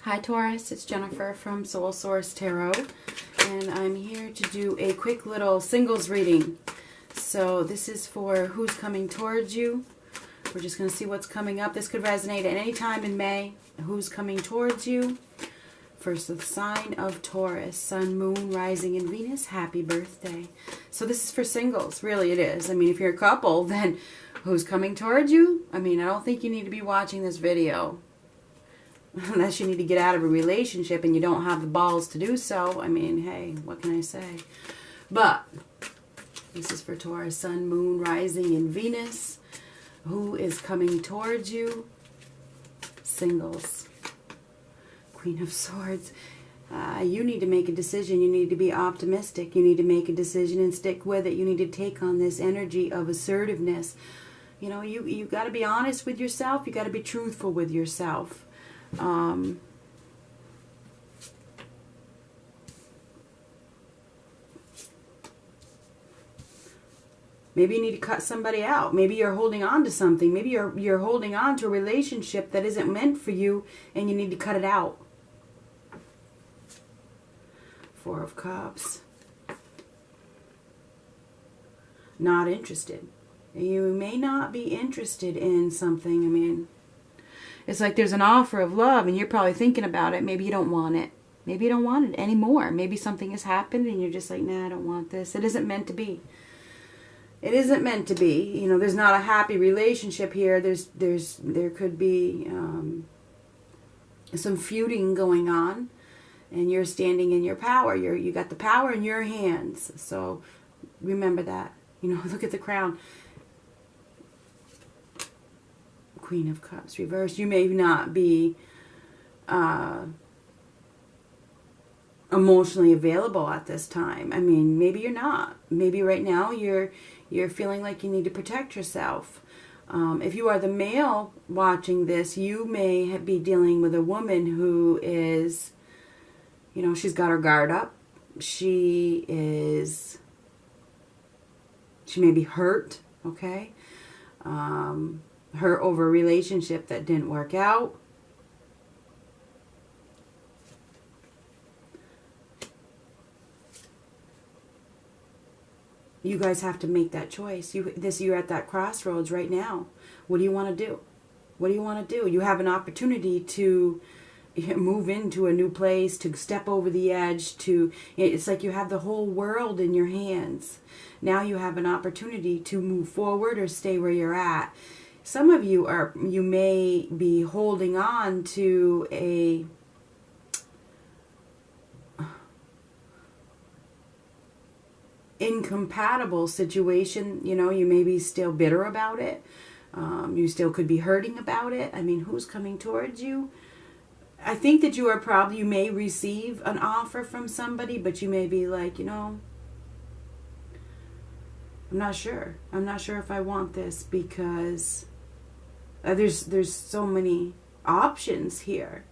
Hi Taurus, it's Jennifer from Soul Source Tarot, and I'm here to do a quick little singles reading. So this is for who's coming towards you. We're just going to see what's coming up. This could resonate at any time in May. Who's coming towards you? First, the sign of Taurus, Sun, Moon, Rising, and Venus. Happy birthday. So this is for singles. Really, it is. I mean, if you're a couple, then who's coming towards you? I mean, I don't think you need to be watching this video. Unless you need to get out of a relationship and you don't have the balls to do so. I mean, hey, what can I say? But this is for Taurus, Sun, Moon, Rising, and Venus. Who is coming towards you? Singles. Queen of Swords. You need to make a decision. You need to be optimistic. You need to make a decision and stick with it. You need to take on this energy of assertiveness. You know, you got to be honest with yourself. You got to be truthful with yourself. Maybe you need to cut somebody out. Maybe you're holding on to something. Maybe you're holding on to a relationship that isn't meant for you and you need to cut it out. Four of Cups. Not interested. You may not be interested in something. I mean, it's like there's an offer of love and you're probably thinking about it. Maybe you don't want it. Maybe you don't want it anymore. Maybe something has happened and you're just like, nah, I don't want this. It isn't meant to be. It isn't meant to be. You know, there's not a happy relationship here. There could be some feuding going on, and you're standing in your power. You got the power in your hands. So remember that. You know, look at the crown. Queen of Cups reversed. You may not be emotionally available at this time. I mean, maybe you're not. Maybe right now you're feeling like you need to protect yourself. If you are the male watching this, you may be dealing with a woman who is, you know, she's got her guard up. She may be hurt, okay? Hurt over a relationship that didn't work out. You guys have to make that choice. You're at that crossroads right now. What do you want to do? What do you want to do? You have an opportunity to move into a new place, to step over the edge, it's like you have the whole world in your hands. Now you have an opportunity to move forward or stay where you're at. Some of you may be holding on to a incompatible situation. You know, you may be still bitter about it. You still could be hurting about it. I mean, who's coming towards you? I think that you may receive an offer from somebody, but you may be like, you know, I'm not sure. I'm not sure if I want this because there's so many options here.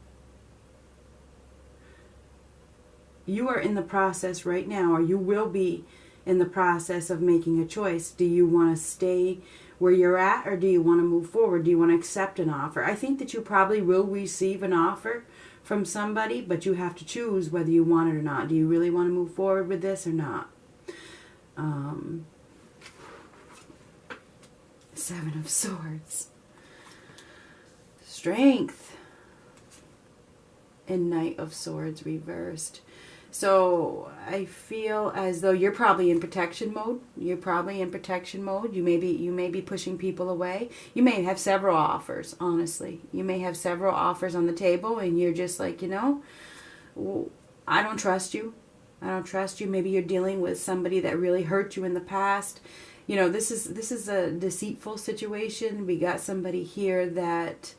You are in the process right now, or you will be in the process of making a choice. Do you want to stay where you're at, or do you want to move forward? Do you want to accept an offer? I think that you probably will receive an offer from somebody, but you have to choose whether you want it or not. Do you really want to move forward with this or not? Seven of Swords. Strength. And Knight of Swords reversed. So I feel as though you're probably in protection mode. You're probably in protection mode. You may be pushing people away. You may have several offers, honestly. You may have several offers on the table and you're just like, you know, I don't trust you. I don't trust you. Maybe you're dealing with somebody that really hurt you in the past. You know, this is a deceitful situation. We got somebody here that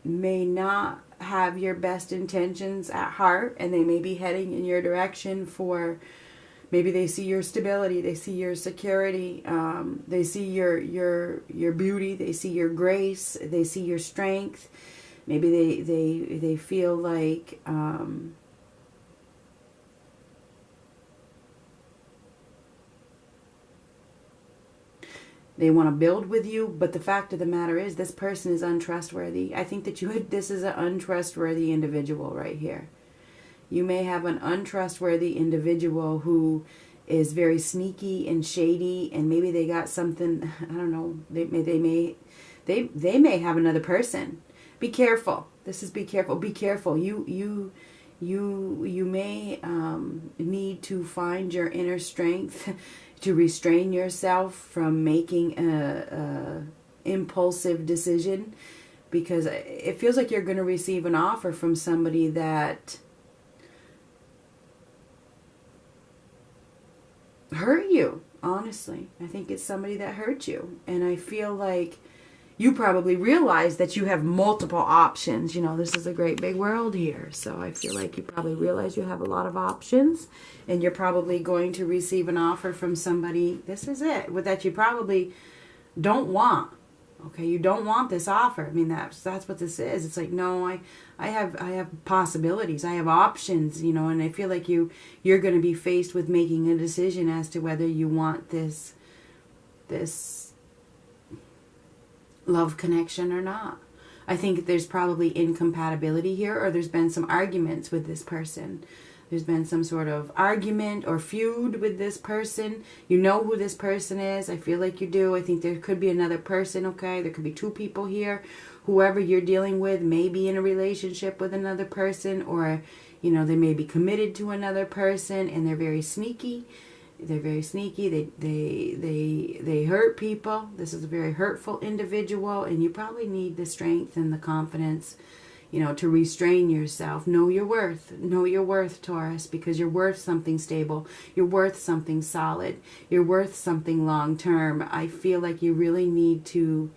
may not have your best intentions at heart, and they may be heading in your direction for, maybe they see your stability, they see your security, they see your beauty, they see your grace, they see your strength. Maybe they feel like They want to build with you, but the fact of the matter is this person is untrustworthy. I think that this is an untrustworthy individual right here. You may have an untrustworthy individual who is very sneaky and shady, and maybe they got something, I don't know, they may have another person. Be careful. This is be careful. Be careful. You may need to find your inner strength to restrain yourself from making a impulsive decision, because it feels like you're going to receive an offer from somebody that hurt you. Honestly, I think it's somebody that hurt you, and I feel like you probably realize that you have multiple options. You know, this is a great big world here. So I feel like you probably realize you have a lot of options, and you're probably going to receive an offer from somebody. This is it, that you probably don't want. Okay, you don't want this offer. I mean, that's what this is. It's like, no, I have possibilities. I have options, you know, and I feel like you're going to be faced with making a decision as to whether you want this love connection or not. I think there's probably incompatibility here, or there's been some arguments with this person. There's been some sort of argument or feud with this person. You know who this person is. I feel like you do. I think there could be another person, okay? There could be two people here. Whoever you're dealing with may be in a relationship with another person, or, you know, they may be committed to another person, and they're very sneaky. They're very sneaky. They hurt people. This is a very hurtful individual, and you probably need the strength and the confidence, you know, to restrain yourself. Know your worth. Know your worth, Taurus, because you're worth something stable. You're worth something solid. You're worth something long term. I feel like you really need to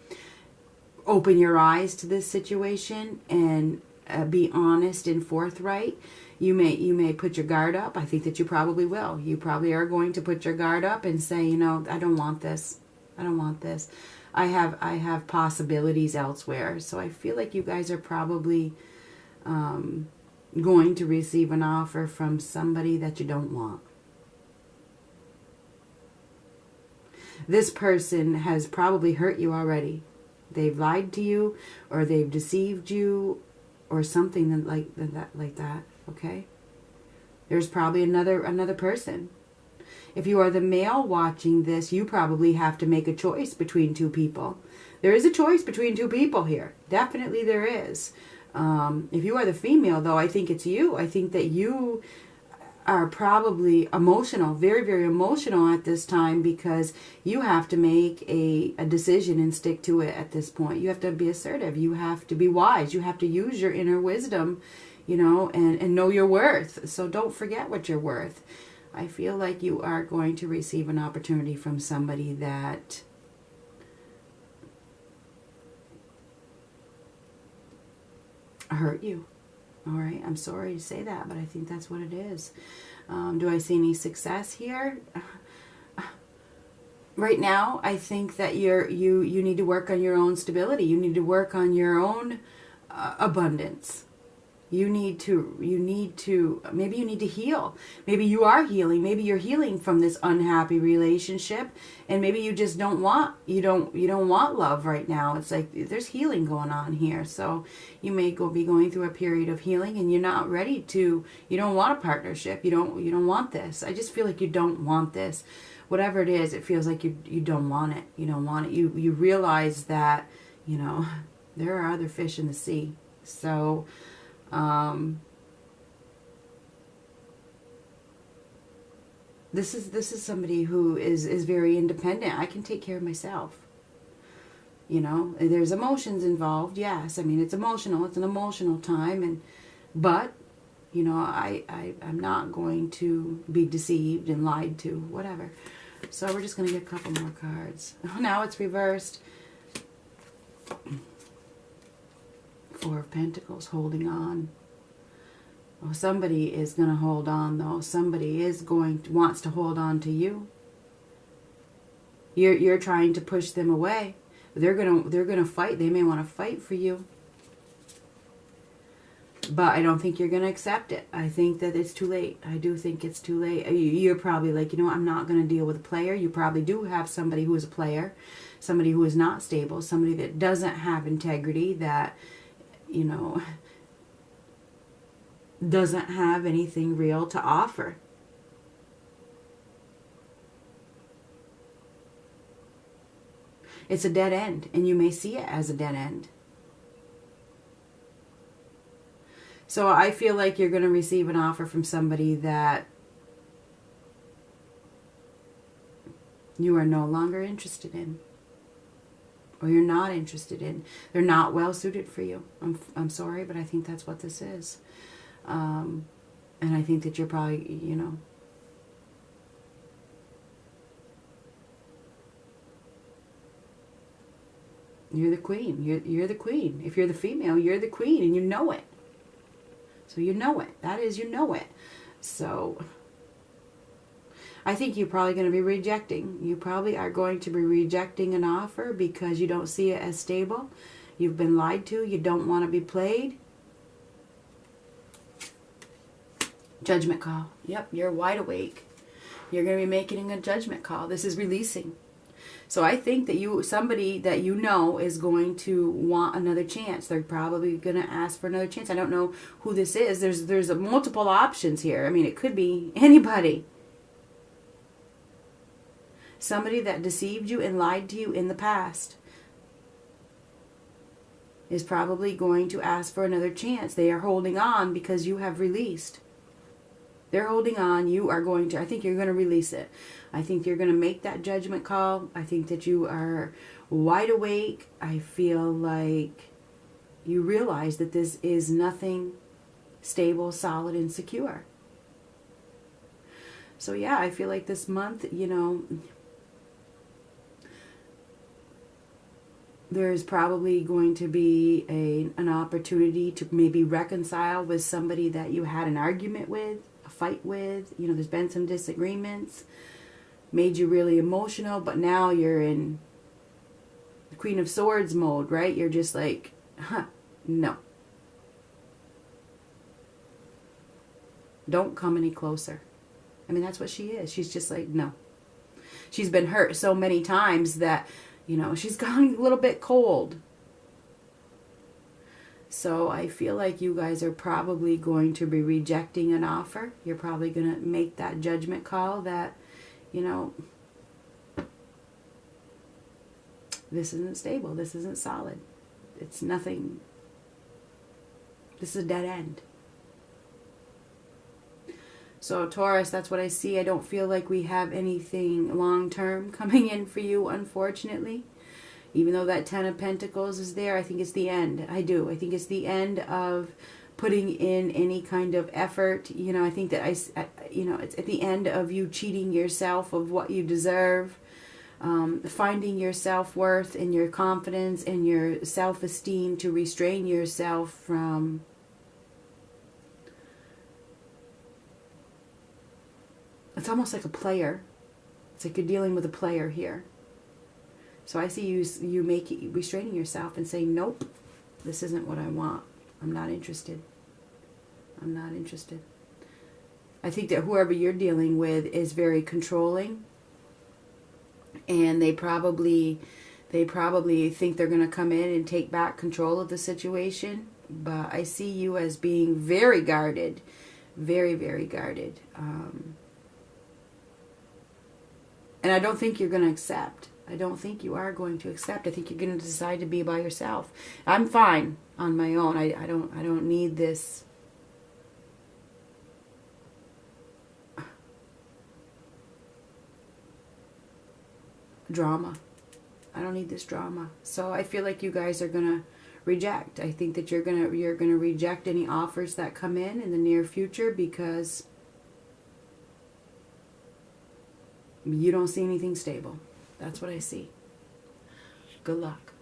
open your eyes to this situation and be honest and forthright. You may put your guard up. I think that you probably will. You probably are going to put your guard up and say, you know, I don't want this. I don't want this. I have possibilities elsewhere. So I feel like you guys are probably going to receive an offer from somebody that you don't want. This person has probably hurt you already. They've lied to you, or they've deceived you, or something like that. Okay? There's probably another person. If you are the male watching this, you probably have to make a choice between two people. There is a choice between two people here. Definitely there is. If you are the female, though, I think it's you. I think that you are probably emotional, very, very emotional at this time, because you have to make a decision and stick to it at this point. You have to be assertive. You have to be wise. You have to use your inner wisdom, you know, and know your worth. So don't forget what you're worth. I feel like you are going to receive an opportunity from somebody that hurt you. All right, I'm sorry to say that, but I think that's what it is. Do I see any success here? Right now, I think that you need to work on your own stability. You need to work on your own abundance. You need to, maybe you need to heal. Maybe you are healing. Maybe you're healing from this unhappy relationship, and maybe you just don't want, you don't want love right now. It's like there's healing going on here. So you may be going through a period of healing, and you're not ready to, you don't want a partnership. You don't want this. I just feel like you don't want this. Whatever it is, it feels like you don't want it. You don't want it. You realize that, you know, there are other fish in the sea. So this is somebody who is very independent. I can take care of myself. You know, there's emotions involved. Yes, I mean, it's emotional. It's an emotional time, but you know, I'm not going to be deceived and lied to, whatever. So we're just going to get a couple more cards. Now it's reversed. Four of Pentacles, holding on. Oh, somebody is going to hold on, though. Somebody wants to hold on to you. You're trying to push them away. They're gonna fight. They may want to fight for you. But I don't think you're going to accept it. I think that it's too late. I do think it's too late. You're probably like, you know, I'm not going to deal with a player. You probably do have somebody who is a player. somebody who is not stable, somebody that doesn't have integrity, that, you know, doesn't have anything real to offer. It's a dead end, and you may see it as a dead end. So I feel like you're going to receive an offer from somebody that you are no longer interested in, or you're not interested in. They're not well suited for you. I'm sorry, but I think that's what this is. And I think that you're probably, you know, you're the queen. You're the queen. If you're the female, you're the queen, and you know it. So you know it. That is, you know it. So I think you're probably going to be rejecting. You probably are going to be rejecting an offer because you don't see it as stable. You've been lied to. You don't want to be played. Judgment call. Yep, you're wide awake. You're going to be making a judgment call. This is releasing. So I think that somebody that you know is going to want another chance. They're probably going to ask for another chance. I don't know who this is. There's multiple options here. I mean, it could be anybody. Somebody that deceived you and lied to you in the past is probably going to ask for another chance. They are holding on because you have released. They're holding on. You are going to, I think you're going to release it. I think you're going to make that judgment call. I think that you are wide awake. I feel like you realize that this is nothing stable, solid, and secure. So yeah, I feel like this month, you know, there's probably going to be an opportunity to maybe reconcile with somebody that you had an argument with, a fight with. You know, there's been some disagreements, made you really emotional, but now you're in the Queen of Swords mode, right? You're just like, no. Don't come any closer. I mean, that's what she is. She's just like, no. She's been hurt so many times that, you know, she's gone a little bit cold. So I feel like you guys are probably going to be rejecting an offer. You're probably going to make that judgment call that, you know, this isn't stable. This isn't solid. It's nothing. This is a dead end. So Taurus, that's what I see. I don't feel like we have anything long-term coming in for you, unfortunately. Even though that Ten of Pentacles is there, I think it's the end. I do. I think it's the end of putting in any kind of effort. You know, I think that you know, it's at the end of you cheating yourself of what you deserve. Finding your self-worth and your confidence and your self-esteem to restrain yourself from it's almost like a player. It's like you're dealing with a player here. So I see you restraining yourself and saying, nope, this isn't what I want. I'm not interested. I'm not interested. I think that whoever you're dealing with is very controlling. And they probably think they're going to come in and take back control of the situation. But I see you as being very guarded. Very, very guarded. And I don't think you're going to accept. I don't think you are going to accept. I think you're going to decide to be by yourself. I'm fine on my own. I don't need this drama. I don't need this drama. So I feel like you guys are going to reject. I think that you're going to reject any offers that come in the near future because you don't see anything stable. That's what I see. Good luck.